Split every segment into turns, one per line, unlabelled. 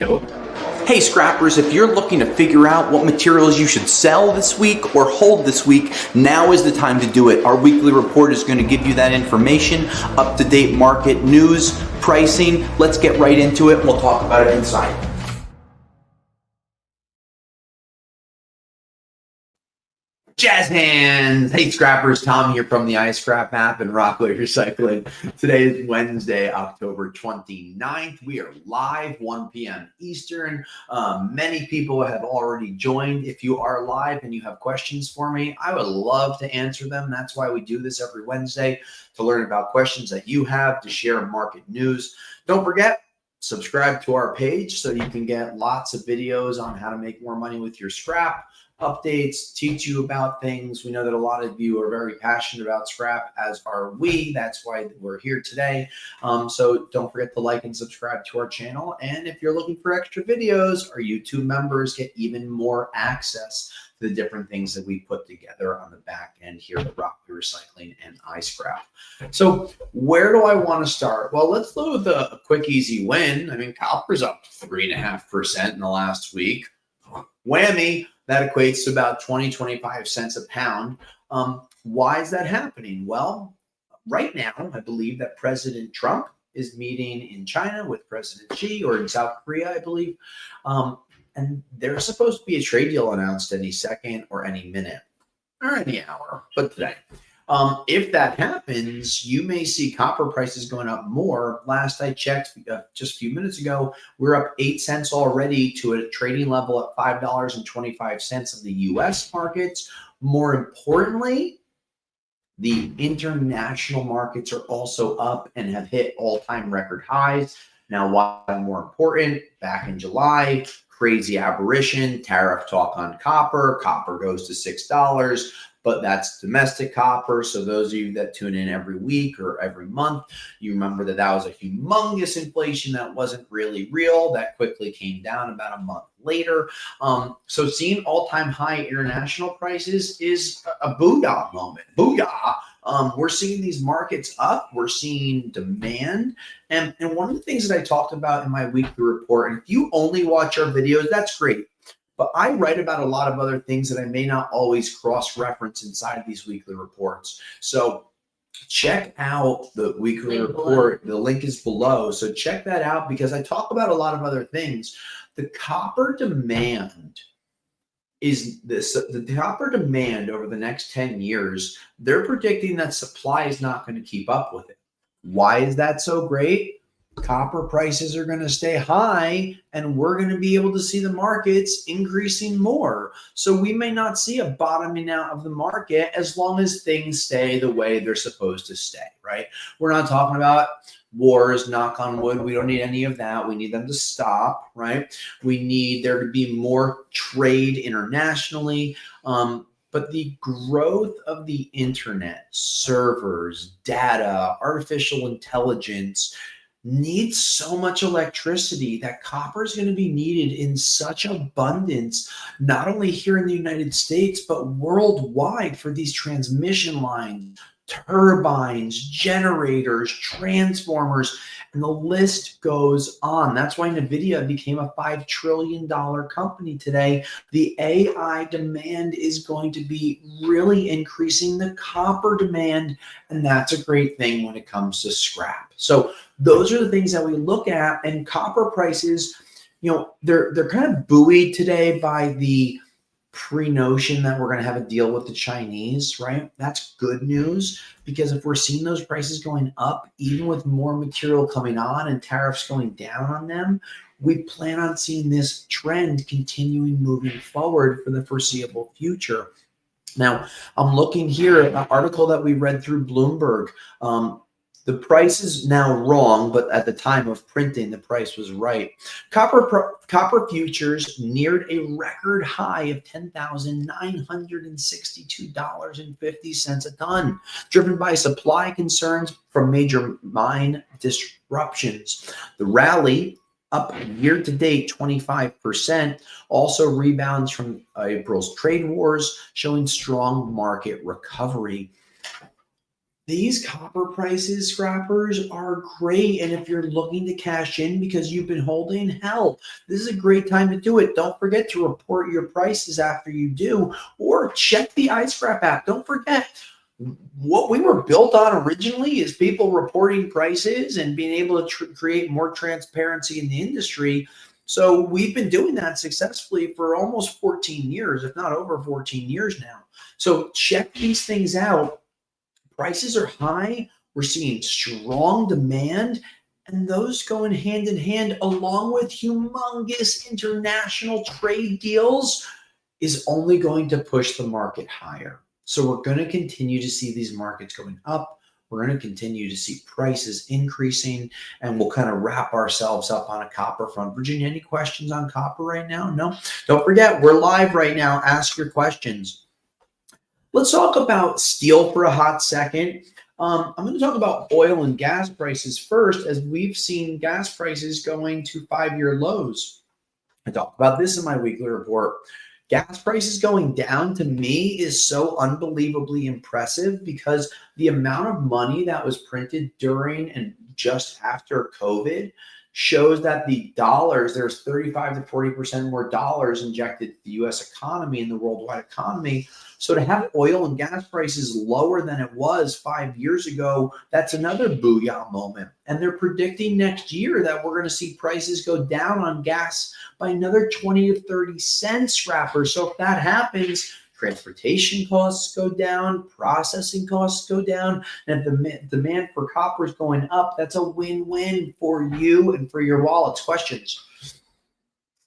Hey scrappers, if you're looking to figure out what materials you should sell this week or hold this week, now is the time to do it. Our weekly report is going to give you that information, up-to-date market news, pricing. Let's get right into it. We'll talk about it inside. Jazz hands! Hey scrappers, Tom here from the iScrap app and Rockaway Recycling. Today is Wednesday, October 29th. We are live, 1 p.m. Eastern. Many people have already joined. If you are live and you have questions for me, I would love to answer them. That's why we do this every Wednesday, to learn about questions that you have, to share market news. Don't forget, subscribe to our page so you can get lots of videos on how to make more money with your scrap, updates, teach you about things. We know that a lot of you are very passionate about scrap, as are we. That's why we're here today. So don't forget to like and subscribe to our channel. And if you're looking for extra videos, our YouTube members get even more access to the different things that we put together on the back end here at Rockaway Recycling and iScrap. So where do I want to start? Well, let's look with a quick, easy win. I mean, copper's up 3.5% in the last week. Whammy. That equates to about 25 cents a pound. Why is that happening? Well, right now, I believe that President Trump is meeting in China with President Xi, or in South Korea, I believe. And there's supposed to be a trade deal announced any second or any minute or any hour, but today. If that happens, you may see copper prices going up more. Last I checked just a few minutes ago, we're up 8 cents already to a trading level at $5.25 in the U.S. markets. More importantly, the international markets are also up and have hit all-time record highs. Now, why more important? Back in July, crazy aberration, tariff talk on copper. Copper goes to $6. But that's domestic copper. So those of you that tune in every week or every month, you remember that that was a humongous inflation that wasn't really real. That quickly came down about a month later. So seeing all-time high international prices is a booyah moment. Booyah. We're seeing these markets up. We're seeing demand. And one of the things that I talked about in my weekly report, and if you only watch our videos, that's great. But I write about a lot of other things that I may not always cross-reference inside these weekly reports. So check out the weekly report. The link is below. So check that out, because I talk about a lot of other things. The copper demand is this. The copper demand over the next 10 years, they're predicting that supply is not going to keep up with it. Why is that so great? Copper prices are going to stay high, and we're going to be able to see the markets increasing more. So we may not see a bottoming out of the market as long as things stay the way they're supposed to stay, right? We're not talking about wars, knock on wood. We don't need any of that. We need them to stop, right? We need there to be more trade internationally. But the growth of the internet, servers, data, artificial intelligence, needs so much electricity that copper is going to be needed in such abundance, not only here in the United States, but worldwide, for these transmission lines, turbines, generators, transformers, and the list goes on. That's why NVIDIA became a $5 trillion company today. The AI demand is going to be really increasing the copper demand, and that's a great thing when it comes to scrap. So those are the things that we look at. And copper prices, you know, they're kind of buoyed today by the pre-notion that we're going to have a deal with the Chinese, right? That's good news, because if we're seeing those prices going up, even with more material coming on and tariffs going down on them, we plan on seeing this trend continuing moving forward for the foreseeable future. Now, I'm looking here at an article that we read through Bloomberg. The price is now wrong, but at the time of printing, the price was right. Copper futures neared a record high of $10,962.50 a ton, driven by supply concerns from major mine disruptions. The rally, up year to date 25%, also rebounds from from April's trade wars, showing strong market recovery. These copper prices, scrappers, are great. And if you're looking to cash in because you've been holding, hell, this is a great time to do it. Don't forget to report your prices after you do, or check the iScrap app. Don't forget, what we were built on originally is people reporting prices and being able to create more transparency in the industry. So we've been doing that successfully for almost 14 years, if not over 14 years now. So check these things out. Prices are high. We're seeing strong demand, and those going hand in hand along with humongous international trade deals is only going to push the market higher. So we're going to continue to see these markets going up. We're going to continue to see prices increasing, and we'll kind of wrap ourselves up on a copper front. Virginia, any questions on copper right now? No? Don't forget, we're live right now. Ask your questions. Let's talk about steel for a hot second. I'm going to talk about oil and gas prices first, as we've seen gas prices going to 5-year lows. I talked about this in my weekly report. Gas prices going down, to me, is so unbelievably impressive because the amount of money that was printed during and just after COVID shows that the dollars, there's 35 to 40% more dollars injected to the US economy and the worldwide economy. So to have oil and gas prices lower than it was 5 years ago, that's another booyah moment. And they're predicting next year that we're going to see prices go down on gas by another 20 to 30 cents, scrappers. So if that happens, transportation costs go down, processing costs go down, and if the demand for copper is going up, that's a win-win for you and for your wallets. Questions?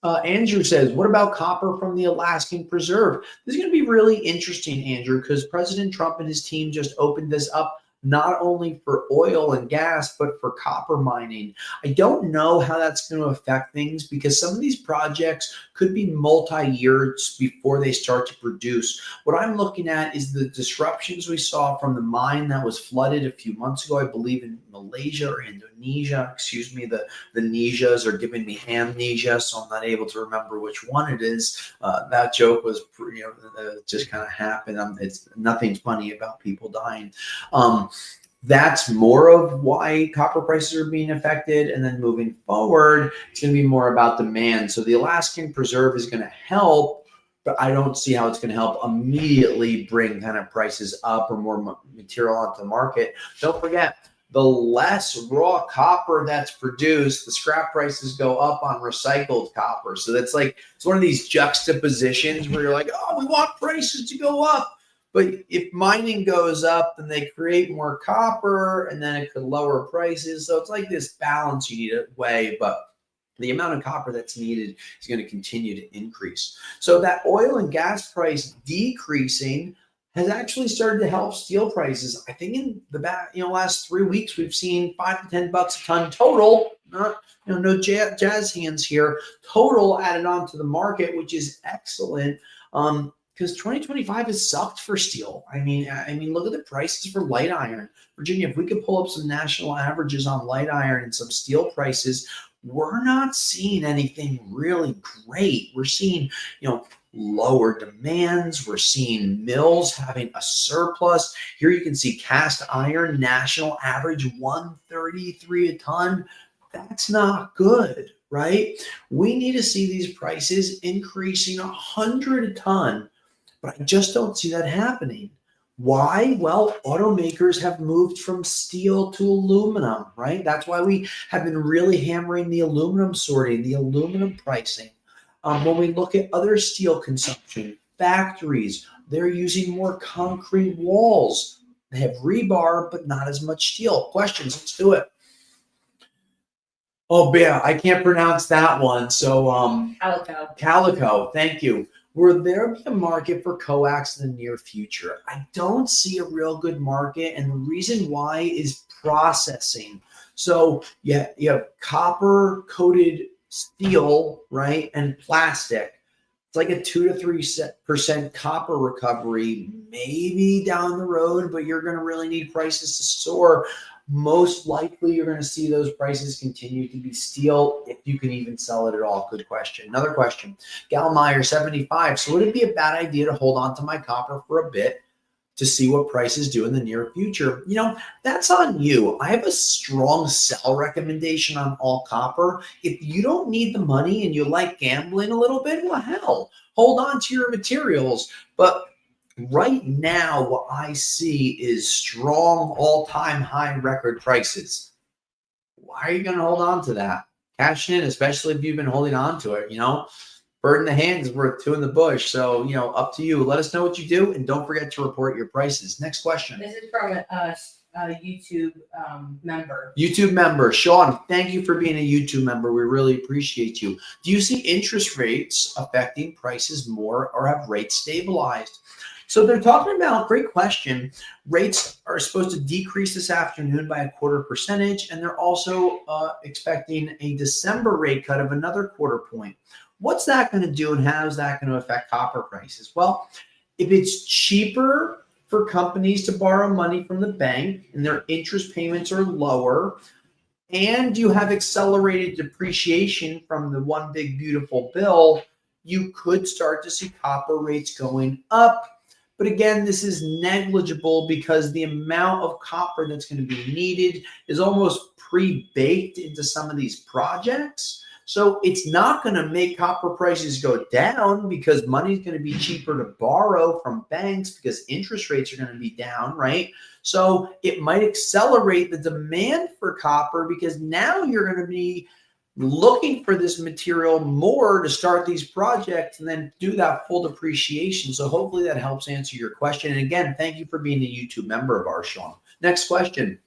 Andrew says, what about copper from the Alaskan Preserve? This is going to be really interesting, Andrew, because President Trump and his team just opened this up not only for oil and gas, but for copper mining. I don't know how that's going to affect things because some of these projects could be multi-years before they start to produce. What I'm looking at is the disruptions we saw from the mine that was flooded a few months ago, I believe in Malaysia or Indonesia. Excuse me, the Nesias are giving me amnesia, so I'm not able to remember which one it is. That joke was, just kind of happened. It's nothing funny about people dying. That's more of why copper prices are being affected. And then moving forward, it's going to be more about demand. So the Alaskan Preserve is going to help, but I don't see how it's going to help immediately bring kind of prices up or more material onto the market. Don't forget, the less raw copper that's produced, the scrap prices go up on recycled copper. So that's like, it's one of these juxtapositions where you're like, oh, we want prices to go up. But if mining goes up, then they create more copper, and then it could lower prices. So it's like this balance you need to weigh, but the amount of copper that's needed is going to continue to increase. So that oil and gas price decreasing has actually started to help steel prices. I think in the last 3 weeks, we've seen $5 to $10 a ton total. Not, no jazz hands here. Total added on to the market, which is excellent. Because 2025 has sucked for steel. I mean, look at the prices for light iron. Virginia, if we could pull up some national averages on light iron and some steel prices, we're not seeing anything really great. We're seeing, lower demands. We're seeing mills having a surplus. Here you can see cast iron national average 133 a ton. That's not good, right? We need to see these prices increasing 100 a ton. But I just don't see that happening. Why? Well, automakers have moved from steel to aluminum, right? That's why we have been really hammering the aluminum sorting, the aluminum pricing. When we look at other steel consumption, factories, they're using more concrete walls. They have rebar, but not as much steel. Questions? Let's do it. Oh, yeah, I can't pronounce that one. So, Calico. Thank you. Will there be a market for coax in the near future? I don't see a real good market, and the reason why is processing. So you have copper-coated steel, right, and plastic. It's like a 2 to 3% copper recovery, maybe down the road, but you're going to really need prices to soar. Most likely, you're going to see those prices continue to be steel if you can even sell it at all. Good question. Another question. Galmeyer 75. So would it be a bad idea to hold on to my copper for a bit to see what prices do in the near future. That's on you. I have a strong sell recommendation on all copper. If you don't need the money and you like gambling a little bit, well, hell, hold on to your materials. But right now, what I see is strong all-time high record prices. Why are you going to hold on to that? Cash in, especially if you've been holding on to it, bird in the hand is worth two in the bush. So, up to you. Let us know what you do, and don't forget to report your prices. Next question.
This is from a YouTube member.
YouTube member. Sean, thank you for being a YouTube member. We really appreciate you. Do you see interest rates affecting prices more, or have rates stabilized? So they're talking about, great question, rates are supposed to decrease this afternoon by 0.25%, and they're also expecting a December rate cut of another 0.25 point. What's that going to do, and how is that going to affect copper prices? Well, if it's cheaper for companies to borrow money from the bank and their interest payments are lower, and you have accelerated depreciation from the one big beautiful bill, you could start to see copper rates going up. But again, this is negligible because the amount of copper that's going to be needed is almost pre-baked into some of these projects. So it's not going to make copper prices go down because money is going to be cheaper to borrow from banks because interest rates are going to be down, right? So it might accelerate the demand for copper because now you're going to be looking for this material more to start these projects and then do that full depreciation. So hopefully that helps answer your question. And again, thank you for being a YouTube member of ours, Sean. Next question.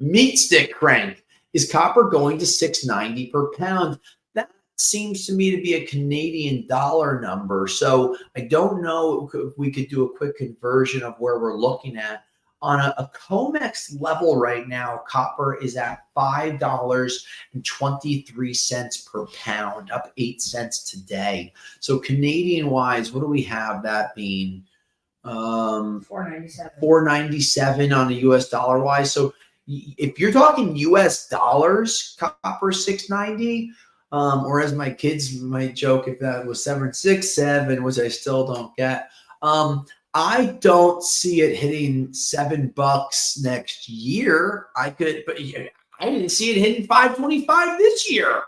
Meat stick crank. Is copper going to $6.90 per pound? That seems to me to be a Canadian dollar number. So I don't know if we could do a quick conversion of where we're looking at. On a COMEX level right now, copper is at $5.23 per pound, up 8 cents today. So Canadian-wise, what do we have that being?
$4.97.
$4.97 on a US dollar-wise. So if you're talking US dollars, copper $6.90, or as my kids might joke, if that was 767, which I still don't get. I don't see it hitting $7 next year. I didn't see it hitting $5.25 this year.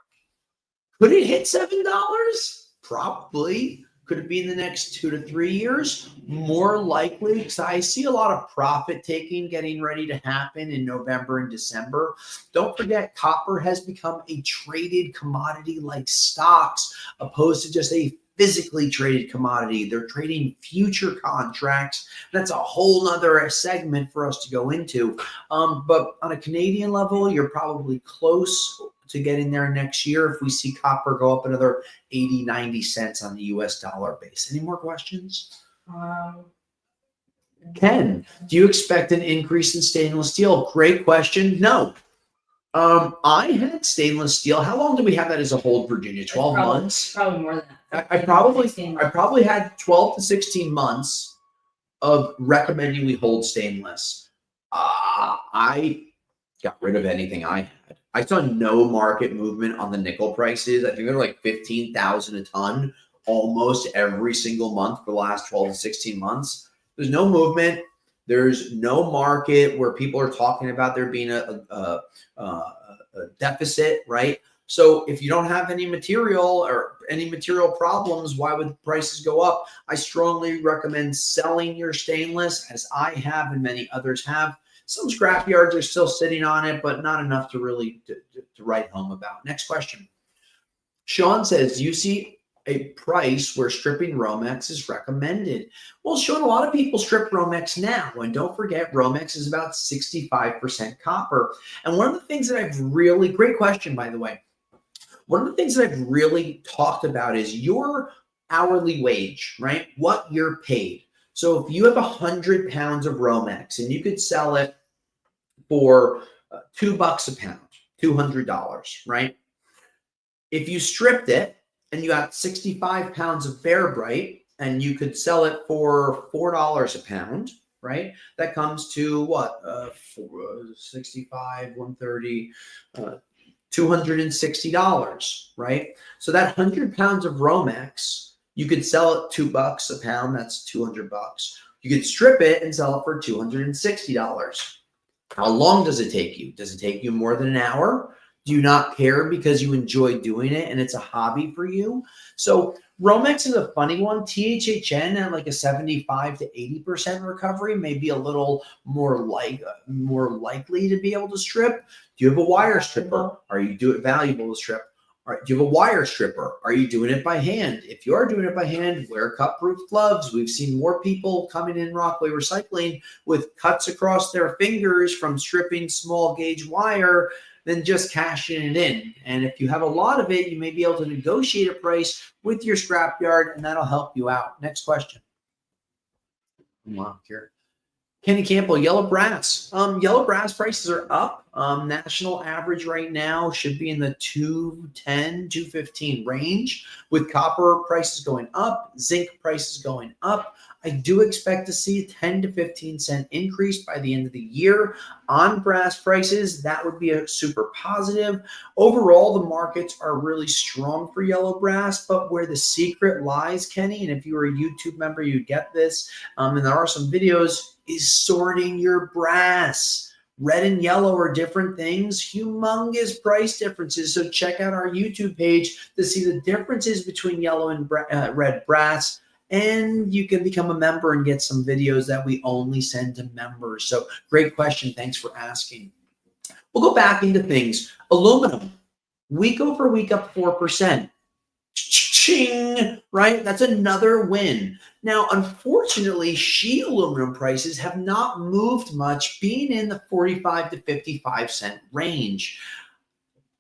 Could it hit $7? Probably. Could it be in the next 2 to 3 years? More likely, because I see a lot of profit taking getting ready to happen in November and December. Don't forget, copper has become a traded commodity like stocks, opposed to just a physically traded commodity. They're trading future contracts. That's a whole nother segment for us to go into. But on a Canadian level, you're probably close to getting there next year if we see copper go up another 80, 90 cents on the US dollar base. Any more questions? Ken, do you expect an increase in stainless steel? Great question. No. I had stainless steel. How long do we have that as a hold, Virginia? 12 months?
Probably more than that.
I probably had 12 to 16 months of recommending we hold stainless. I got rid of anything I had. I saw no market movement on the nickel prices. I think they're like 15,000 a ton almost every single month for the last 12 to 16 months. There's no movement. There's no market where people are talking about there being a deficit, right? So if you don't have any material or any material problems, why would prices go up? I strongly recommend selling your stainless, as I have and many others have. Some scrap yards are still sitting on it, but not enough to really to write home about. Next question. Sean says, do you see a price where stripping Romex is recommended? Well, Sean, a lot of people strip Romex now. And don't forget, Romex is about 65% copper. And one of the things that I've really, great question, by the way. One of the things that I've really talked about is your hourly wage, right? What you're paid. So if you have 100 pounds of Romex and you could sell it for $2 a pound, $200, right? If you stripped it and you got 65 pounds of Bear Bright and you could sell it for $4 a pound, right? That comes to what? 65, 130, $260, right? So that 100 pounds of Romex, you could sell it $2 a pound. That's $200. You could strip it and sell it for $260. How long does it take you? Does it take you more than an hour? Do you not care because you enjoy doing it and it's a hobby for you? So Romex is a funny one. THHN at like a 75 to 80% recovery may be a little more likely to be able to strip. Do you have a wire stripper? Are you do it valuable to strip? All right, do you have a wire stripper? Are you doing it by hand? If you are doing it by hand, wear cut-proof gloves. We've seen more people coming in Rockaway Recycling with cuts across their fingers from stripping small gauge wire than just cashing it in. And if you have a lot of it, you may be able to negotiate a price with your scrapyard, and that'll help you out. Next question. Wow, here. Kenny Campbell, yellow brass. Yellow brass prices are up. National average right now should be in the 210, 215 range, with copper prices going up, zinc prices going up. I do expect to see a 10 to 15 cent increase by the end of the year on brass prices. That would be a super positive. Overall, the markets are really strong for yellow brass, but where the secret lies, Kenny, and if you were a YouTube member, you'd get this, and there are some videos, is sorting your brass. Red and yellow are different things, humongous price differences. So check out our YouTube page to see the differences between yellow and red brass. And you can become a member and get some videos that we only send to members. So great question. Thanks for asking. We'll go back into things. Aluminum, week over week up 4%. Ching, right? That's another win. Now, unfortunately, sheet aluminum prices have not moved much, being in the 45 to 55 cent range.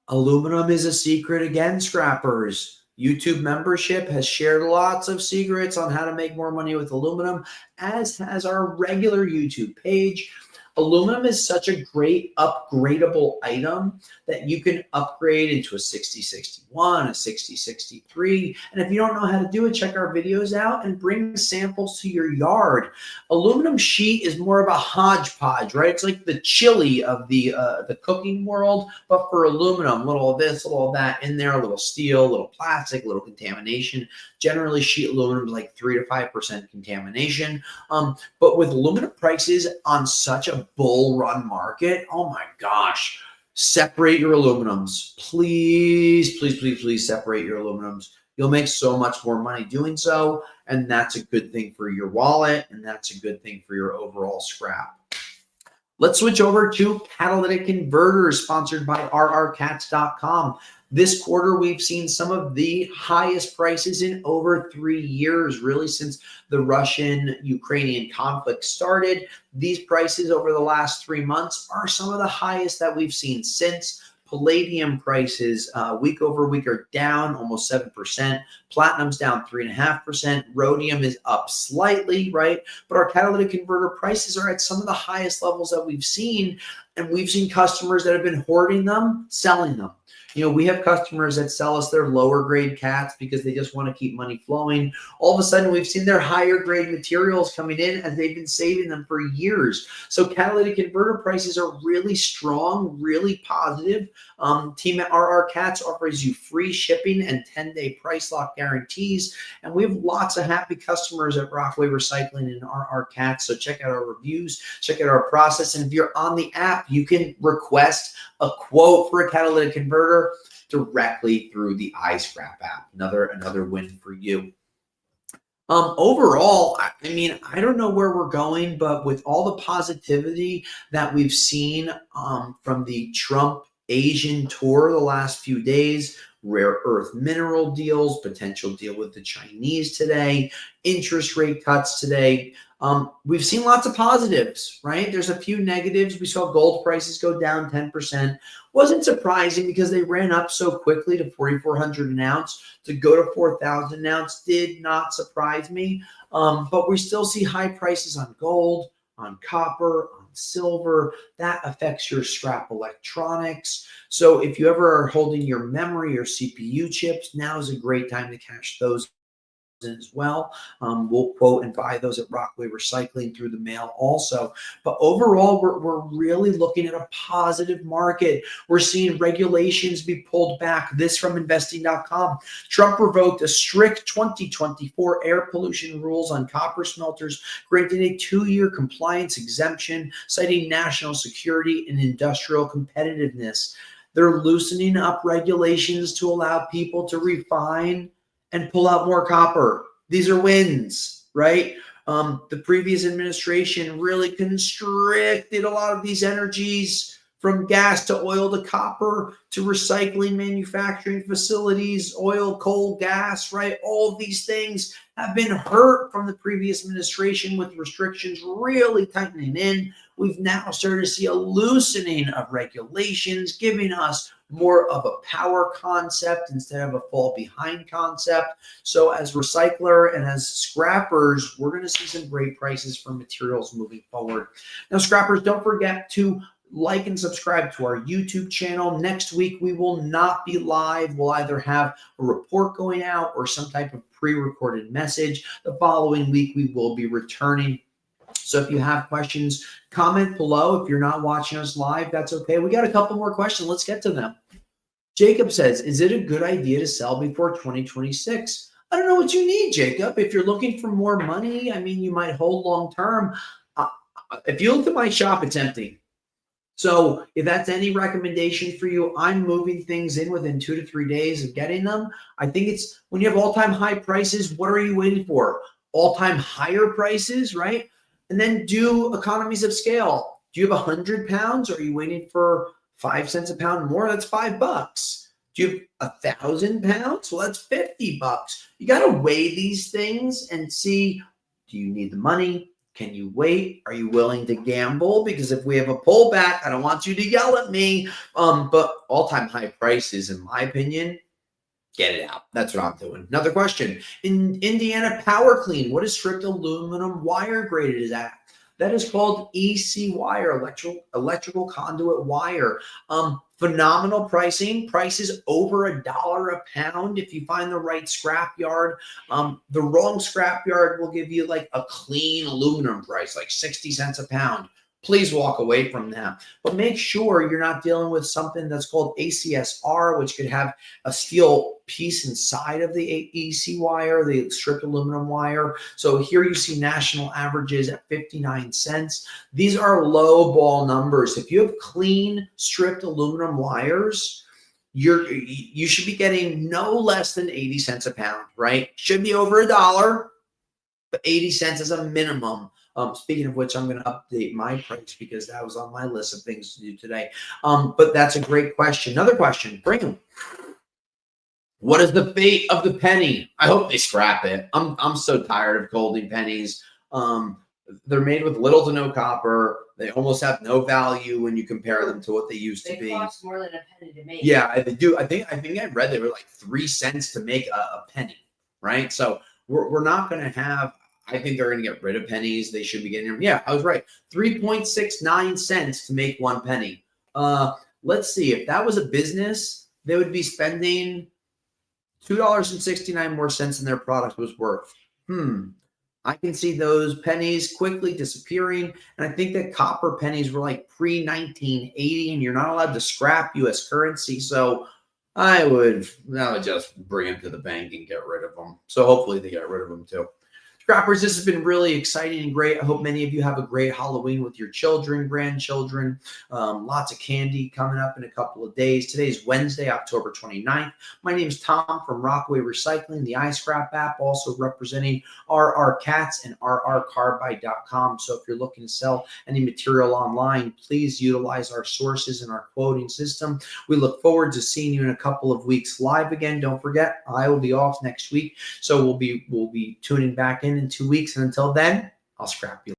Aluminum is a secret again, scrappers. YouTube membership has shared lots of secrets on how to make more money with aluminum, as has our regular YouTube page. Aluminum is such a great upgradable item that you can upgrade into a 6061, a 6063. And if you don't know how to do it, check our videos out and bring samples to your yard. Aluminum sheet is more of a hodgepodge, right? It's like the chili of the cooking world, but for aluminum, little of this, little of that in there, a little steel, a little plastic, a little contamination. Generally, sheet aluminum is like 3 to 5% contamination. But with aluminum prices on such a bull run market, oh my gosh, separate your aluminums. Please, please, please, please separate your aluminums. You'll make so much more money doing so, and that's a good thing for your wallet, and that's a good thing for your overall scrap. Let's switch over to catalytic converters, sponsored by rrcats.com. This quarter, we've seen some of the highest prices in over 3 years, really since the Russian-Ukrainian conflict started. These prices over the last 3 months are some of the highest that we've seen since. Palladium prices week over week are down almost 7%. Platinum's down 3.5%. Rhodium is up slightly, right? But our catalytic converter prices are at some of the highest levels that we've seen. And we've seen customers that have been hoarding them, selling them. You know, we have customers that sell us their lower grade cats because they just want to keep money flowing. All of a sudden, we've seen their higher grade materials coming in as they've been saving them for years. So catalytic converter prices are really strong, really positive. Team at RR Cats offers you free shipping and 10-day price lock guarantees. And we have lots of happy customers at Rockaway Recycling and RR Cats. So check out our reviews, check out our process. And if you're on the app, you can request a quote for a catalytic converter directly through the iScrap app. Another win for you. Overall, I mean, I don't know where we're going, but with all the positivity that we've seen from the Trump Asian tour the last few days, rare earth mineral deals, potential deal with the Chinese today, interest rate cuts today. We've seen lots of positives, right? There's a few negatives. We saw gold prices go down 10%. Wasn't surprising because they ran up so quickly to 4,400 an ounce. To go to 4,000 an ounce did not surprise me. But we still see high prices on gold, on copper, on silver. That affects your scrap electronics. So if you ever are holding your memory or CPU chips, now is a great time to cash those as well. We'll quote and buy those at Rockaway Recycling through the mail also. But overall, we're really looking at a positive market. We're seeing regulations be pulled back. This from investing.com. Trump revoked a strict 2024 air pollution rules on copper smelters, granting a 2-year compliance exemption, citing national security and industrial competitiveness. They're loosening up regulations to allow people to refine and pull out more copper. These are wins, right? The previous administration really constricted a lot of these energies, from gas to oil to copper to recycling manufacturing facilities, oil, coal, gas, right? All of these things have been hurt from the previous administration, with restrictions really tightening in. We've now started to see a loosening of regulations, giving us more of a power concept instead of a fall behind concept. So as recycler and as scrappers, we're going to see some great prices for materials moving forward. Now, scrappers, don't forget to like and subscribe to our YouTube channel. Next week, we will not be live. We'll either have a report going out or some type of pre-recorded message. The following week, we will be returning. So if you have questions, comment below. If you're not watching us live, that's okay. We got a couple more questions. Let's get to them. Jacob says, is it a good idea to sell before 2026? I don't know what you need, Jacob. If you're looking for more money, I mean, you might hold long term. If you look at my shop, it's empty. So if that's any recommendation for you, I'm moving things in within 2 to 3 days of getting them. I think it's when you have all-time high prices, what are you waiting for? All-time higher prices, right? And then do economies of scale. Do you have 100 pounds? Or are you waiting for 5 cents a pound more? That's $5. Do you have 1,000 pounds? Well, that's $50. You got to weigh these things and see, do you need the money? Can you wait? Are you willing to gamble? Because if we have a pullback, I don't want you to yell at me. But all-time high prices, in my opinion, get it out. That's what I'm doing. Another question. In Indiana Power Clean, what is stripped aluminum wire graded is at? That is called EC wire, electrical conduit wire. Phenomenal pricing. Prices over $1 a pound if you find the right scrap yard. The wrong scrap yard will give you like a clean aluminum price, like 60 cents a pound. Please walk away from that. But make sure you're not dealing with something that's called ACSR, which could have a steel piece inside of the EC wire, the stripped aluminum wire. So here you see national averages at 59 cents. These are low ball numbers. If you have clean stripped aluminum wires, you should be getting no less than 80 cents a pound, right? Should be over $1, but 80 cents is a minimum. Speaking of which, I'm going to update my price because that was on my list of things to do today. But that's a great question. Another question, bring them. What is the fate of the penny? I hope they scrap it. I'm so tired of holding pennies. They're made with little to no copper. They almost have no value when you compare them to what they used to be.
They cost more than a penny to make.
Yeah, they do. I think I read they were like 3 cents to make a penny, right? So we're not going to have. I think they're going to get rid of pennies. They should be getting them. Yeah, I was right. 3.69 cents to make 1 penny. Let's see. If that was a business, they would be spending $2.69 more cents than their product was worth. I can see those pennies quickly disappearing. And I think that copper pennies were like pre-1980, and you're not allowed to scrap U.S. currency. So I would just bring them to the bank and get rid of them. So hopefully they get rid of them too. Scrappers, this has been really exciting and great. I hope many of you have a great Halloween with your children, grandchildren. Lots of candy coming up in a couple of days. Today is Wednesday, October 29th. My name is Tom from Rockaway Recycling, the iScrap app, also representing RR Cats and rrcarbide.com. So if you're looking to sell any material online, please utilize our sources and our quoting system. We look forward to seeing you in a couple of weeks live again. Don't forget, I will be off next week, so we'll be tuning back in 2 weeks. And until then, I'll scrap you.